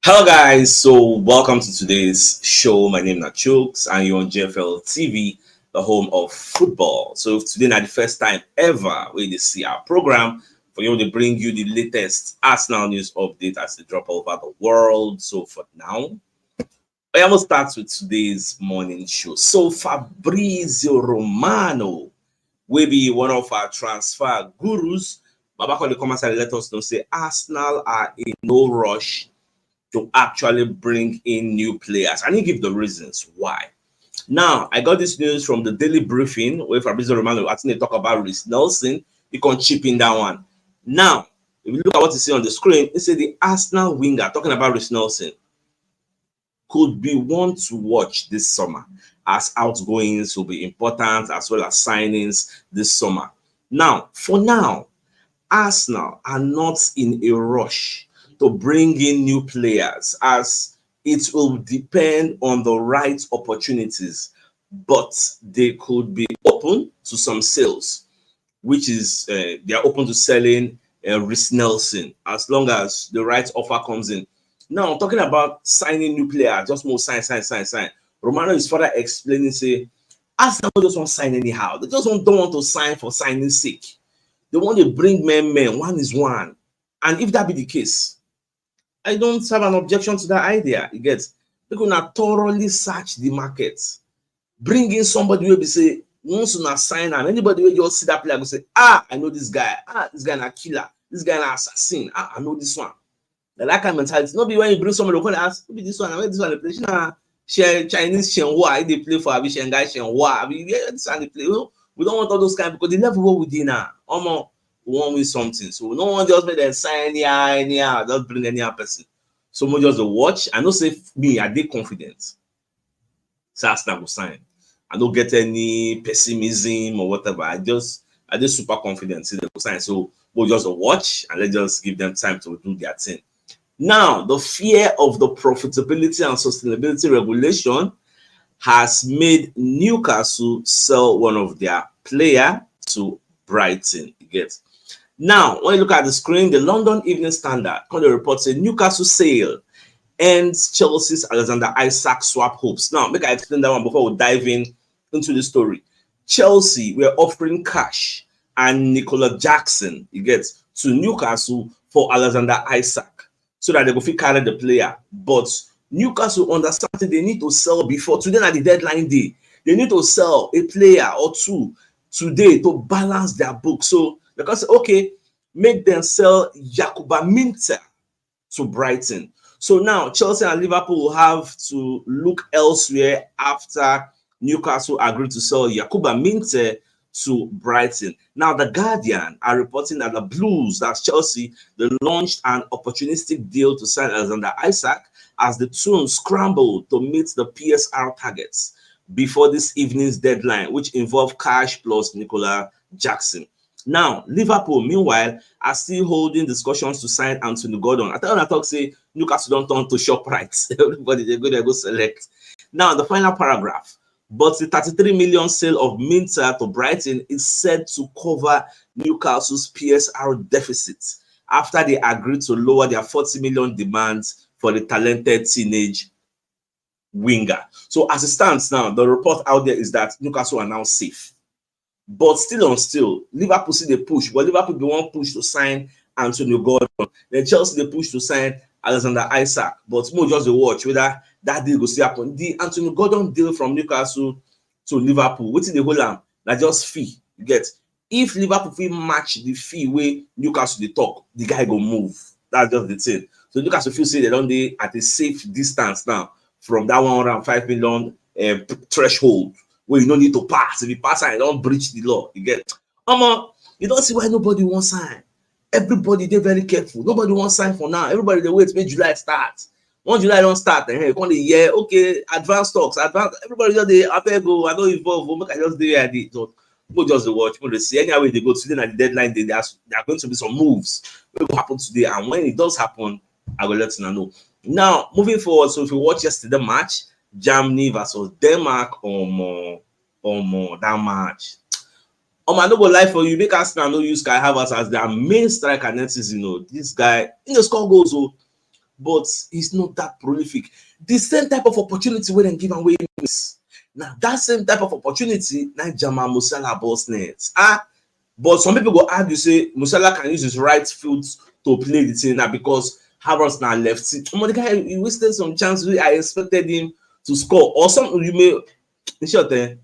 Hello guys, so welcome to today's show. My name is CHUKS and you're on JFL TV, the home of football. So today is the first time ever we see our program for you to bring you the latest Arsenal news update as they drop all over the world. So for now, I almost start with today's morning show. So Fabrizio Romano will be one of our transfer gurus. Back on the comments and let us know, say Arsenal are in no rush to actually bring in new players. I didn't give the reasons why. Now, I got this news from the Daily Briefing where Fabrizio Romano, I think they talk about Reece Nelson. You can chip in that one. Now, if you look at what you see on the screen, it said the Arsenal winger, talking about Reece Nelson, could be one to watch this summer, as outgoings will be important as well as signings this summer. Now, for now, Arsenal are not in a rush to bring in new players, as it will depend on the right opportunities, but they could be open to some sales, which is they are open to selling Reece Nelson as long as the right offer comes in. Now, talking about signing new players, just more sign. Romano is further explaining, say, Arsenal just won't sign anyhow. They just don't want to sign for signing's sake. They want to bring men, one is one. And if that be the case, I don't have an objection to that idea. You get, they're gonna thoroughly search the market, bring in somebody who will say, once you sign and anybody will just see that player and say, I know this guy, this guy a killer, this guy an assassin, I know this one. That kind of mentality. Not be when you bring somebody who ask, who be this one, where this one they play? Chinese Shenhua, they play for Abi Shanghai Shenhua. This one they play. We don't want all those kind because the level what we did now, we want with something. So no one just make them sign anyhow, just bring any person. Someone just watch. I don't say me, I did confident. So Arsenal will sign. I don't get any pessimism or whatever. I just super confident they will sign. So we'll just watch and let's just give them time to do their thing. Now, the fear of the profitability and sustainability regulation has made Newcastle sell one of their player to Brighton. You get. Now, when you look at the screen, the London Evening Standard kind of reports a Newcastle sale ends Chelsea's Alexander Isak swap hopes. Now, make I explain that one before we dive into the story. Chelsea were offering cash and Nicola Jackson, you get, to Newcastle for Alexander Isak so that they go fit carry the player. But Newcastle understand they need to sell before today at the deadline day. They need to sell a player or two today to balance their book. So because okay, make them sell Yakuba Minteh to Brighton. So now Chelsea and Liverpool will have to look elsewhere after Newcastle agreed to sell Yakuba Minteh to Brighton. Now the Guardian are reporting that the Blues, that's Chelsea, they launched an opportunistic deal to sign Alexander Isak as the two scrambled to meet the PSR targets before this evening's deadline, which involved cash plus Nicola Jackson. Now, Liverpool, meanwhile, are still holding discussions to sign Anthony Gordon. I talk say Newcastle don't turn to ShopRite. Everybody they go select. Now, the final paragraph. But the 33 million sale of Minteh to Brighton is said to cover Newcastle's PSR deficit after they agreed to lower their 40 million demands for the talented teenage winger. So as it stands now, the report out there is that Newcastle are now safe. But still, Liverpool see the push. But Liverpool be one push to sign Antonio Gordon. Then Chelsea they push to sign Alexander Isak. But more just to watch whether that deal will still happen. The Antonio Gordon deal from Newcastle to Liverpool, what's the whole am? That just fee. You get. If Liverpool fee match the fee where Newcastle they talk, the guy go move. That's just the thing. So Newcastle feel say they don't they at a safe distance now from that 105 million threshold. Where you don't need to pass. If you pass and you don't breach the law, you get. You don't see why nobody wants sign. Everybody they're very careful. Nobody wants sign for now. Everybody they wait till July starts. Once July don't start, then come the year, okay, advanced talks, everybody just they after go, I don't involve, make I just do it. So people just watch, people they see anyway they go today at the deadline, there are going to be some moves. What will happen today? And when it does happen, I will let you know. Now, moving forward, so if you watch yesterday match, Germany versus Denmark that match. I no go lie for you, make Arsenal no use Kai Havertz as their main striker next season. This guy, he no score goals, but he's not that prolific. The same type of opportunity wey dem give am wey miss. Now that same type of opportunity, na Jamal Musiala boss net. But some people go argue say Musiala can use his right foot to play the thing now because Havertz na lefty. The guy he wasted some chances wey I expected him to score or something. You may in short, in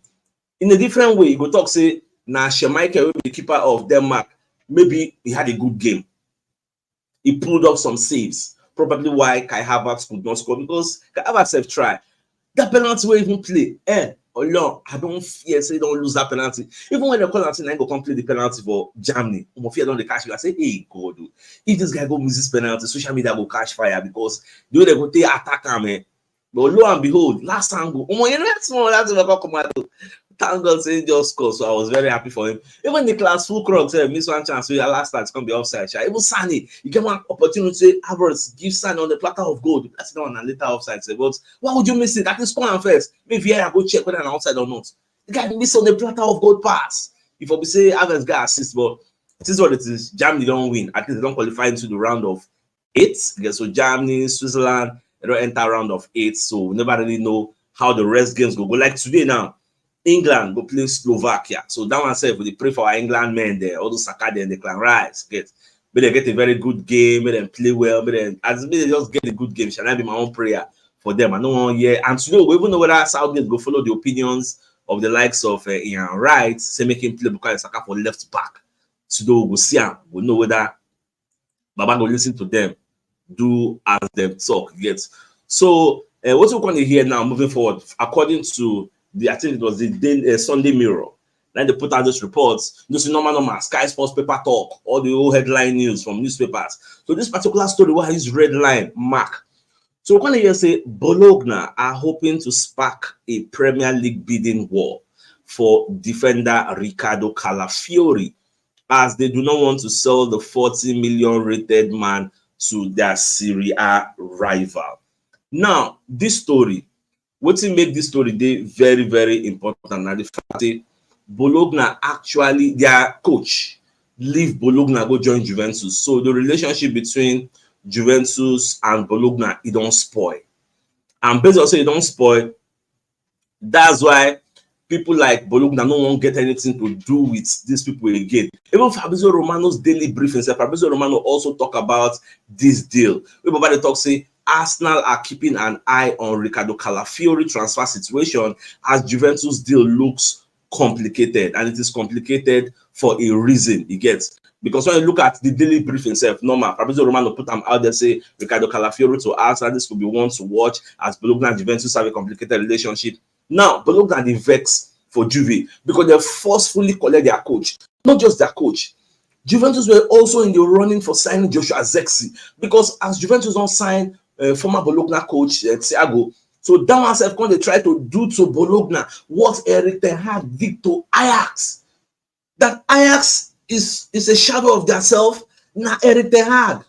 a different way, you go talk say na Schmeichel wey be the keeper of Denmark. Maybe he had a good game. He pulled off some saves. Probably why Kai Havertz could not score because Kai Havertz have tried. That penalty wey even play, I don't fear say don't lose that penalty. Even when they call out, I go come play the penalty for Germany. I'm fear don't they catch you. I say, hey God, if this guy go miss this penalty, social media go catch fire because the way they go take attack him. But lo and behold, last time go, that's what come out. Thank God say just score, so I was very happy for him. Even the class full crowd miss one chance, so your last start it's gonna be offside. Even Sane, you get one opportunity. Havertz give Sane on the platter of gold. That's not on a later offside. But why would you miss it? That is score first. Maybe I go check whether an outside or not. The guy miss on the platter of gold pass. If I be say Havertz got assist, but it is what it is. Germany don't win. At least they don't qualify into the round of 8. Okay, so Germany, Switzerland, they don't enter round of 8. So we never really know how the rest games go. Like today now. England go play Slovakia. So that one said we pray for our England men there, all those Saka and they can rise. But they get a very good game, but then play well, but then as they just get a good game. Shall I be my own prayer for them? I know one year. And today we even know whether Southgate go follow the opinions of the likes of Ian Wright, say make him play Bukayo Saka for left back. Today we go see him. We know whether Baba go listen to them, do as them talk. So what we're going to hear now moving forward, according to I think it was the Sunday Mirror. Then they put out those reports. This is normal Sky Sports paper talk, all the old headline news from newspapers. So this particular story, what is red line mark? So we're going to hear say Bologna are hoping to spark a Premier League bidding war for defender Ricardo Calafiori, as they do not want to sell the 40 million rated man to their Serie A rival. Now, this story. What make this story very, very important? Now the fact that Bologna actually their coach leave Bologna go join Juventus. So the relationship between Juventus and Bologna it don't spoil. And based on say it don't spoil, that's why people like Bologna no one get anything to do with these people again. Even Fabrizio Romano's daily briefing, Fabrizio Romano also talk about this deal. Everybody talk say Arsenal are keeping an eye on Ricardo Calafiori transfer situation as Juventus deal looks complicated, and it is complicated for a reason. You get because when you look at the daily briefing itself, normal Fabrizio Romano put them out there say Ricardo Calafiori to Arsenal. This will be one to watch as Bologna and Juventus have a complicated relationship. Now Bologna they vex for Juve because they forcefully collect their coach, not just their coach. Juventus were also in the running for signing Joshua Zexi because as Juventus don't sign former Bologna coach Thiago, so that one self they try to do to Bologna what Eric Ten Hag did to Ajax. That Ajax is a shadow of themselves. Now Eric Ten Hag,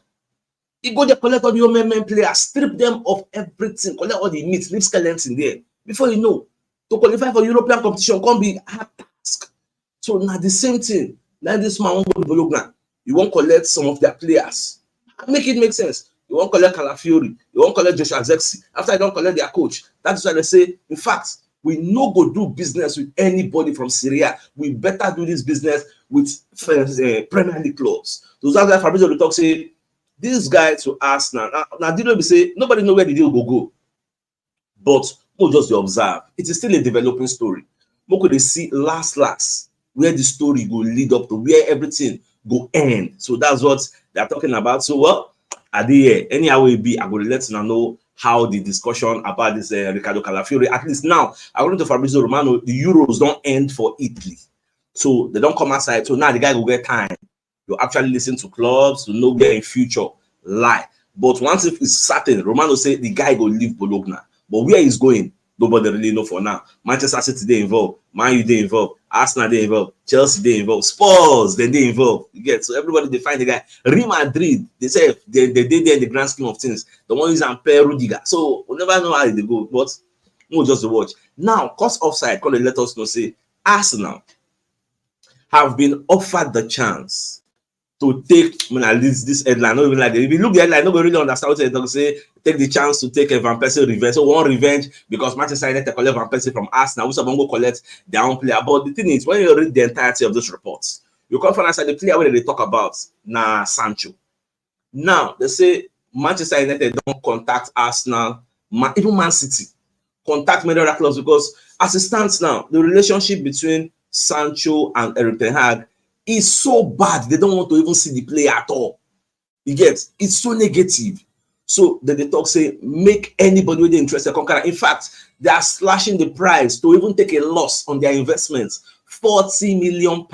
he go there collect all the men players, strip them of everything, collect all the meat, leave skeletons in there. Before you know, to qualify for European competition can't be a hard task. So now the same thing. Like this man won't go to Bologna, you won't collect some of their players. Make it make sense. You won't collect Calafiori, you won't collect Joshua Zexi. After I don't collect their coach, that's why they say, in fact, we no go do business with anybody from Syria. We better do this business with Premier League clubs. So that's why Fabrizio will talk say, this guy to Arsenal. Now didn't be say nobody know where the deal go. But we'll just observe. It is still a developing story. We could see last where the story go lead up to, where everything go end. So that's what they're talking about. So well, at the end, anyhow it be, I'm going to let you know how the discussion about this Ricardo Calafiori, at least now, according to Fabrizio Romano, the Euros don't end for Italy. So they don't come outside. So now the guy will get time. You actually listen to clubs to know where in future lie. But once if it's certain, Romano say the guy go leave Bologna. But where he's going, nobody really know for now. Manchester City they involved, Man U they involved, Arsenal they involved, Chelsea they involved, Spurs then they involved. You get so everybody they find the guy. Real Madrid they say they did there in the grand scheme of things. The one is Ampere Rudiger. So we never know how they go, but we'll just watch. Now, cause offside, call let us know say Arsenal have been offered the chance to take, at least this headline, not even like if you look at the headline, nobody really understand what they're say. Take the chance to take a Van Persie revenge. So one revenge because Manchester United collect Van Persie from Arsenal, we go collect their own player. But the thing is, when you read the entirety of those reports, you come from outside the player where they talk about Sancho. Now they say Manchester United don't contact Arsenal, even Man City contact many other clubs because as it stands now, the relationship between Sancho and Erik ten Hag is so bad they don't want to even see the player at all. You get it's so negative. So they talk say make anybody with interested conquer. In fact, they are slashing the price to even take a loss on their investments, £40 million.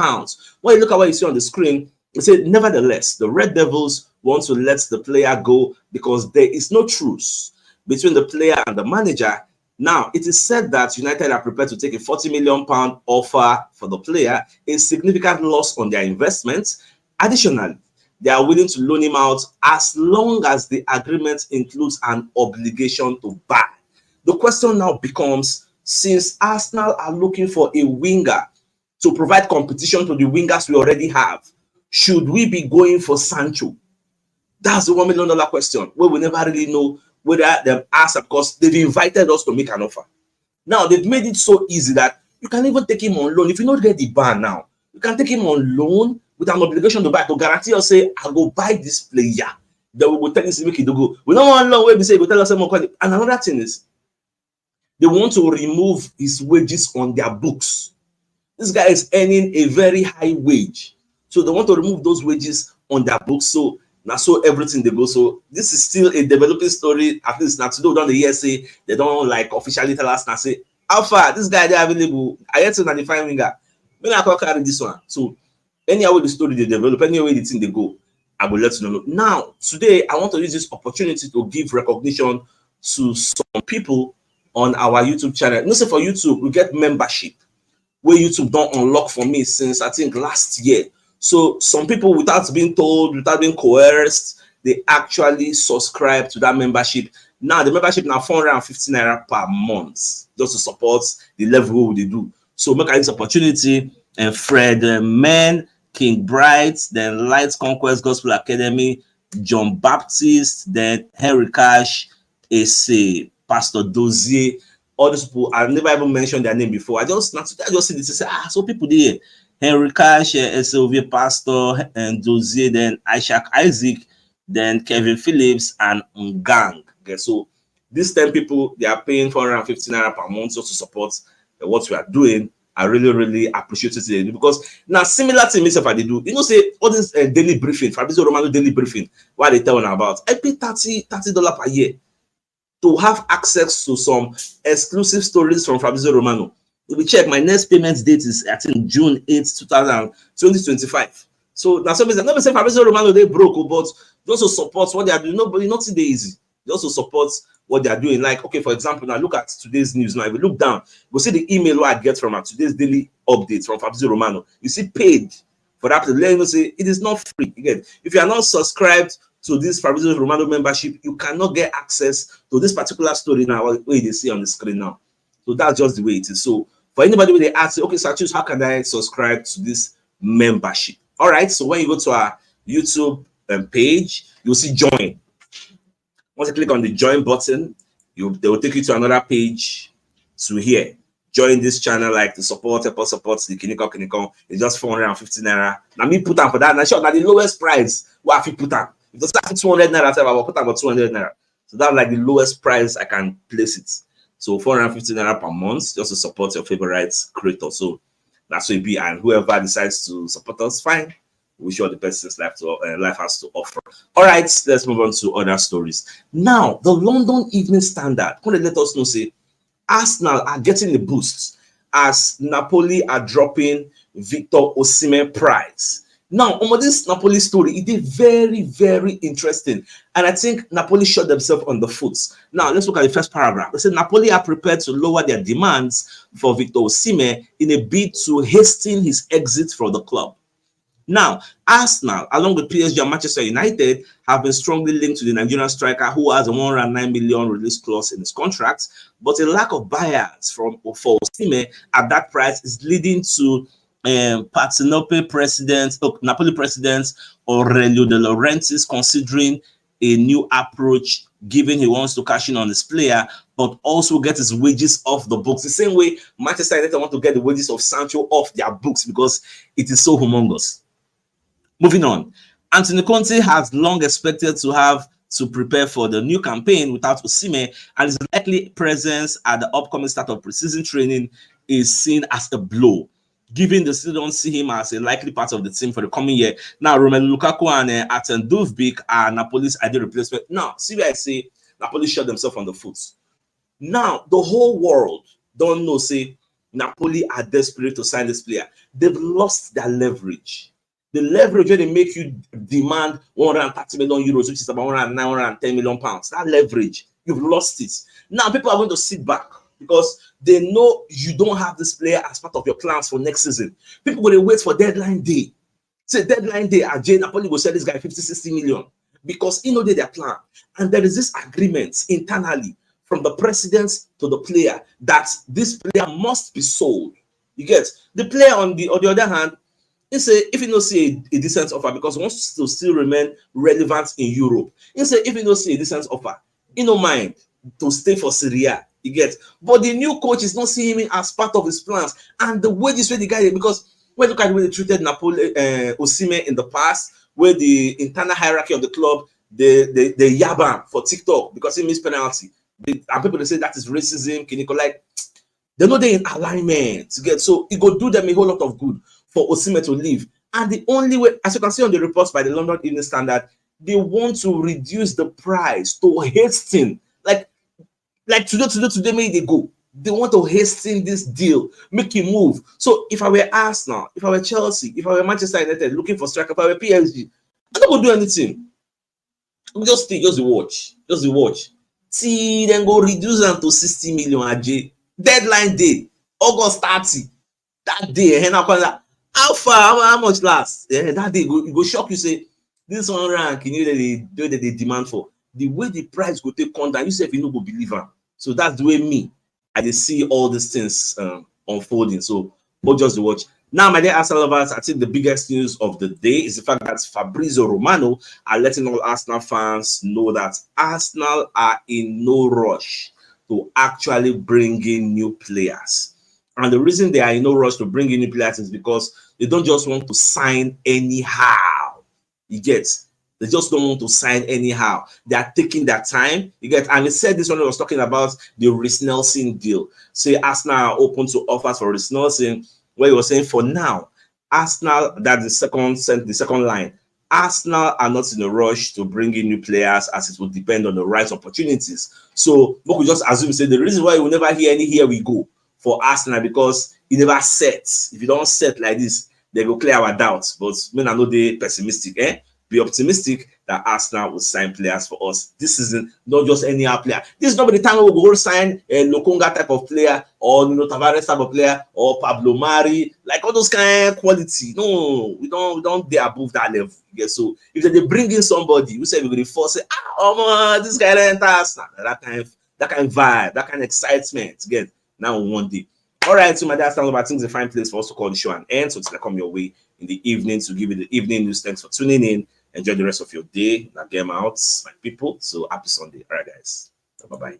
When you look at what you see on the screen, it said nevertheless, the Red Devils want to let the player go because there is no truce between the player and the manager. Now, it is said that United are prepared to take a £40 million offer for the player, a significant loss on their investments. Additionally, they are willing to loan him out as long as the agreement includes an obligation to buy. The question now becomes, since Arsenal are looking for a winger to provide competition to the wingers we already have, should we be going for Sancho? That's the $1 million question, where we never really know whether they've asked, because they've invited us to make an offer. Now, they've made it so easy that you can even take him on loan. If you not get the ban now, you can take him on loan with an obligation to buy, to guarantee us, say, I go buy this player. Then we will tell you, make it go. We don't want loan where we say, we tell us more. And another thing is, they want to remove his wages on their books. This guy is earning a very high wage. So they want to remove those wages on their books. So now, so everything they go. So this is still a developing story. At least now today, down the year say they don't like officially tell us now say how far this guy they available. I had to define winger. When I can't carry this one. So anyway the story they develop, anyway the thing they go, I will let you know. Now today I want to use this opportunity to give recognition to some people on our YouTube channel. Not say for YouTube, we get membership where YouTube don't unlock for me since I think last year. So some people, without being told, without being coerced, they actually subscribe to that membership. Now the membership now £450 per month just to support the level they do. So make this opportunity and Fred Men, King Bright, then Light Conquest Gospel Academy, John Baptist, then Henry Cash, Ese, Pastor Dozier. All these people, I've never even mentioned their name before. I just see this and say, so people there. Henry Cash, SLV Pastor, and Dozier, then Isaac, then Kevin Phillips, and Ngang. Okay, so these 10 people, they are paying £450 per month just to support what we are doing. I really, really appreciate it because now similar to me, if I do, you know, say all this daily briefing, Fabrizio Romano daily briefing, what they tell about, I pay $30 per year to have access to some exclusive stories from Fabrizio Romano. If we check, my next payment date is I think June 8th, 2025. So now somebody never say Fabrizio Romano they broke, but just to support what they are doing. Nobody not today easy. Just to support what they are doing. Like, okay, for example, now look at today's news. Now, if you look down, you'll see the email I get from today's daily updates from Fabrizio Romano. You see paid for that to let you say it is not free. Again, if you are not subscribed to this Fabrizio Romano membership, you cannot get access to this particular story now, where they see on the screen now. So that's just the way it is. So for anybody when they ask, okay, so how can I subscribe to this membership? All right, so when you go to our YouTube page, you'll see join. Once you click on the join button, they will take you to another page to here. Join this channel, like to support the Kiniko. It's just £450. Now me put on for that. Now sure, now the lowest price what I put on. If it's like 200 naira, I will put on for 200 naira. So that's like the lowest price I can place it. So £450 per month just to support your favorite creator. So that's what it be. And whoever decides to support us, fine. We wish you all the best since life has to offer. All right, let's move on to other stories. Now, the London Evening Standard going to let us know, say, Arsenal are getting the boost as Napoli are dropping Victor Osimhen price. Now, on this Napoli story, it is very, very interesting. And I think Napoli shot themselves on the foot. Now, let's look at the first paragraph. They say Napoli are prepared to lower their demands for Victor Osimhen in a bid to hasten his exit from the club. Now, Arsenal, along with PSG and Manchester United, have been strongly linked to the Nigerian striker who has a $109 million release clause in his contract. But a lack of buyers for Osimhen at that price is leading to Napoli president Aurelio De Laurentiis considering a new approach, given he wants to cash in on his player, but also get his wages off the books. The same way Manchester United want to get the wages of Sancho off their books because it is so humongous. Moving on, Antonio Conte has long expected to have to prepare for the new campaign without Osimhen, and his likely presence at the upcoming start of preseason training is seen as a blow, given they still don't see him as a likely part of the team for the coming year. Now, Romelu Lukaku and Artem Dovbyk are Napoli's ideal replacement. Now, see where I say Napoli shot themselves on the foot. Now, the whole world don't know, say, Napoli are desperate to sign this player. They've lost their leverage. The leverage where they make you demand 130 million euros, which is about 110 million pounds. That leverage, you've lost it. Now, people are going to sit back because they know you don't have this player as part of your plans for next season. People will wait for deadline day. Say deadline day, Napoli will sell this guy 50, 60 million because he know their plan. And there is this agreement internally from the president to the player that this player must be sold. You get the player on the other hand. If you don't see a decent offer because he wants to still remain relevant in Europe. If you don't see a decent offer, he don't mind to stay for Serie A. You get, but the new coach is not seeing him as part of his plans, and the wages where the guy, because when you look at the way they treated Napoli, Osimhen in the past, where the internal hierarchy of the club, they yab him for TikTok because he missed penalty, and people they say that is racism. Can you like? They know they're in alignment to get, so it go do them a whole lot of good for Osimhen to leave. And the only way, as you can see on the reports by the London Evening Standard, they want to reduce the price to hasten. Like today, maybe they go. They want to hasten this deal, make it move. So if I were Arsenal, if I were Chelsea, if I were Manchester United looking for striker, if I were PSG, I don't go do anything. Just watch. See, then go reduce them to 60 million a J. Deadline day, August 30. That day, how far, how much last? That day, it go shock you, say, this one rank, they demand for. The way the price go take come down, you say if you no go believe am. So that's the way me, I dey see all these things unfolding. So, but just watch. Now, my dear Arsenal lovers, I think the biggest news of the day is the fact that Fabrizio Romano are letting all Arsenal fans know that Arsenal are in no rush to actually bring in new players. And the reason they are in no rush to bring in new players is because they don't just want to sign anyhow. You get? They just don't want to sign anyhow. They are taking their time. You get? And they said this when I was talking about the Reece Nelson deal. Say Arsenal are open to offers for Reece Nelson, where he was saying for now, Arsenal, that's the second line. Arsenal are not in a rush to bring in new players as it will depend on the right opportunities. So we just assume, say the reason why you will never hear any here we go for Arsenal because he never sets. If you don't set like this, they will clear our doubts. But when I know they pessimistic, be optimistic that Arsenal will sign players for us. This isn't not just any other player. This is not the time we will go sign a Lokonga type of player or Tavares type of player or Pablo Mari, like all those kind of quality. No, we don't be above that level. Yeah, so if they bring in somebody, we say we're going to force it. This guy enter Arsenal. That kind of vibe, that kind of excitement. Again, now one day. All right, so my dear Arsenal, I think it's a fine place for us to call the show an end. So it's gonna come your way in the evening to give you the evening news. Thanks for tuning in. Enjoy the rest of your day. Now, game out, my people. So happy Sunday. All right, guys. Bye-bye.